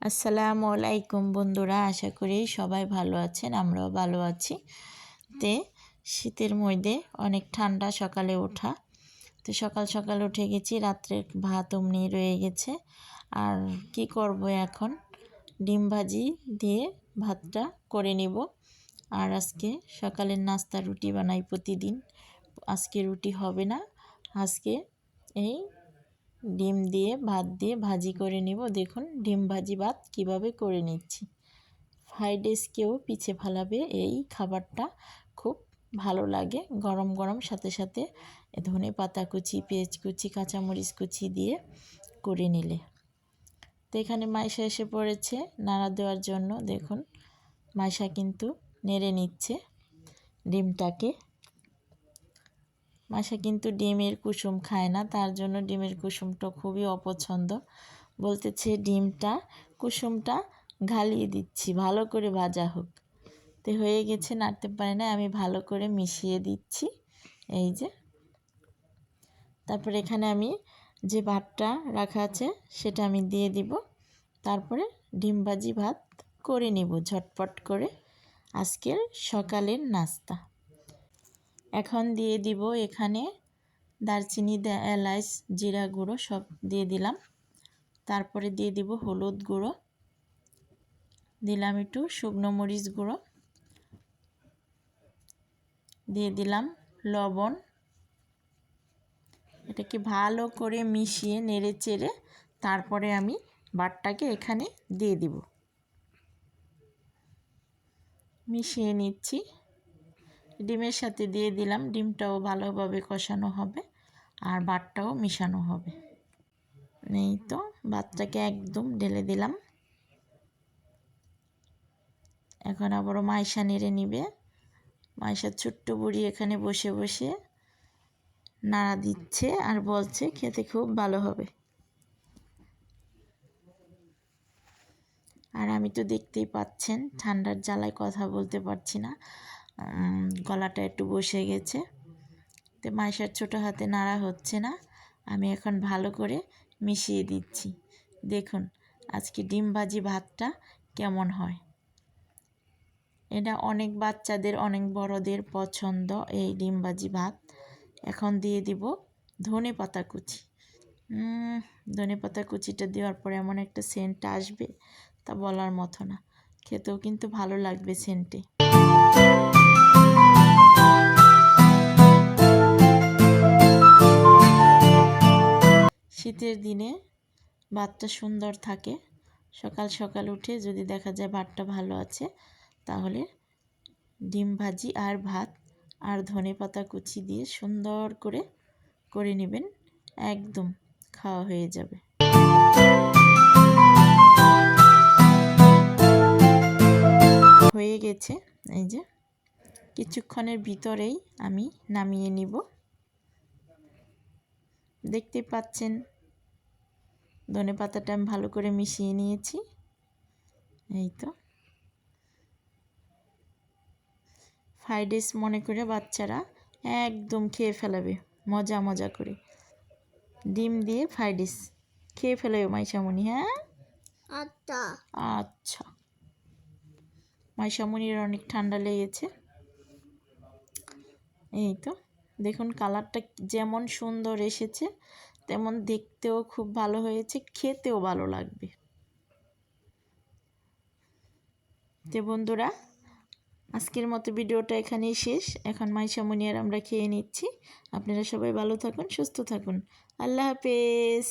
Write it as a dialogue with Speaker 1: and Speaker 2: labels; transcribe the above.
Speaker 1: আসসালামু আলাইকুম বন্ধুরা, আশা করি সবাই ভালো আছেন, আমরাও ভালো আছি। শীতের মধ্যে অনেক ঠান্ডা, সকালে ওঠা। সকাল সকাল উঠে গেছি, রাত্রে ভাত অমনি রয়ে গেছে। আর কি করব এখন, ডিম ভাজি দিয়ে ভাতটা করে নিব। আর আজকে সকালের নাস্তা রুটি বানাই প্রতিদিন। আজকে রুটি হবে না, আজকে এই ডিম দিয়ে ভাত দিয়ে ভাজি করে নিব। দেখুন ডিম ভাজি ভাত কিভাবে করে নিচ্ছি। ফ্রাইড রাইস কেউ পিছে ফেলাবে, এই খাবারটা খুব ভালো লাগে গরম গরম, সাথে সাথে ধনে পাতা কুচি, পেঁয়াজ কুচি, কাঁচামরিচ কুচি দিয়ে করে নিলে। তো এখানে মাইশা এসে পড়েছে নাড়া দেওয়ার জন্য। দেখুন মাইশা কিন্তু নেড়ে নিচ্ছে ডিমটাকে। মাইশা কিন্তু ডিমের কুসুম খায় না, তার জন্য ডিমের কুসুমটা খুবই অপছন্দ। বলতেছে ডিমটা কুসুমটা ঘালিয়ে দিচ্ছি, ভালো করে ভাজা হোক। তো হয়ে গেছে, নাড়তে পারে না, আমি ভালো করে মিশিয়ে দিচ্ছি। এই যে, তারপরে এখানে আমি যে ভাতটা রাখা আছে সেটা আমি দিয়ে দিব। তারপরে ডিম ভাজি ভাত করে নিব ঝটপট করে, আজকের সকালের নাস্তা। এখন দিয়ে দিব এখানে দারচিনি, এলাচ, জিরা গুঁড়ো সব দিয়ে দিলাম। তারপরে দিয়ে দিব হলুদ গুঁড়ো, দিলাম একটু শুকনো মরিচ গুঁড়ো, দিয়ে দিলাম লবণ। এটাকে ভালো করে মিশিয়ে নেড়ে চেড়ে তারপরে আমি ভাতটাকে এখানে দিয়ে দিব। মিশিয়ে নিচ্ছি, ডিমের সাথে দিয়ে দিলাম। ডিমটাও ভালোভাবে কষানো হবে আর ভাতটাও মিশানো হবে। এই তো ভাতটাকে একদম ঢেলে দিলাম। এখন আবারও মাইশা নেড়ে নিবে। মাইশার ছোট্ট বুড়ি এখানে বসে বসে নাড়া দিচ্ছে আর বলছে খেতে খুব ভালো হবে। আর আমি তো দেখতেই পাচ্ছেন ঠান্ডার জ্বালায় কথা বলতে পারছি না, গলাটা একটু বসে গেছে। তো মাইশার ছোটো হাতে নাড়া হচ্ছে না, আমি এখন ভালো করে মিশিয়ে দিচ্ছি। দেখুন আজকে ডিম ভাজি ভাতটা কেমন হয়। এটা অনেক বাচ্চাদের, অনেক বড়দের পছন্দ এই ডিম ভাজি ভাত। এখন দিয়ে দিব ধনে পাতা কুচি। ধনে পাতা কুচিটা দেওয়ার পরে এমন একটা সেন্ট আসবে, তা বলার মতো না। খেতেও কিন্তু ভালো লাগবে সেন্টে। শীতের দিনে ভাতটা সুন্দর থাকে। সকাল সকাল উঠে যদি দেখা যায় ভাতটা ভালো আছে, তাহলে ডিম ভাজি আর ভাত আর ধনে পাতা কুচি দিয়ে সুন্দর করে করে নেবেন, একদম খাওয়া হয়ে যাবে। হয়ে গেছে, এই যে কিছুক্ষণের ভিতরেই আমি নামিয়ে নিব। দেখতে পাচ্ছেন ধনে পাতাটা আমি ভালো করে মিশিয়ে নিয়েছি। এই তো ফ্রাইড রাইস মনে করে বাচ্চারা একদম খেয়ে ফেলাবে মজা মজা করে। ডিম দিয়ে ফ্রাইড রাইস খেয়ে ফেলাবে মাইশামণি। হ্যাঁ আচ্ছা আচ্ছা, মাইশামণির অনেক ঠান্ডা লেগেছে। এই তো দেখুন কালারটা যেমন সুন্দর এসেছে, তেমন দেখতেও খুব ভালো হয়েছে, খেতেও ভালো লাগবে। তো বন্ধুরা, আজকের মতো ভিডিওটা এখানেই শেষ। এখন মাইশামণি আর আমরা খেয়ে নিচ্ছি। আপনারা সবাই ভালো থাকুন, সুস্থ থাকুন। আল্লাহ হাফেজ।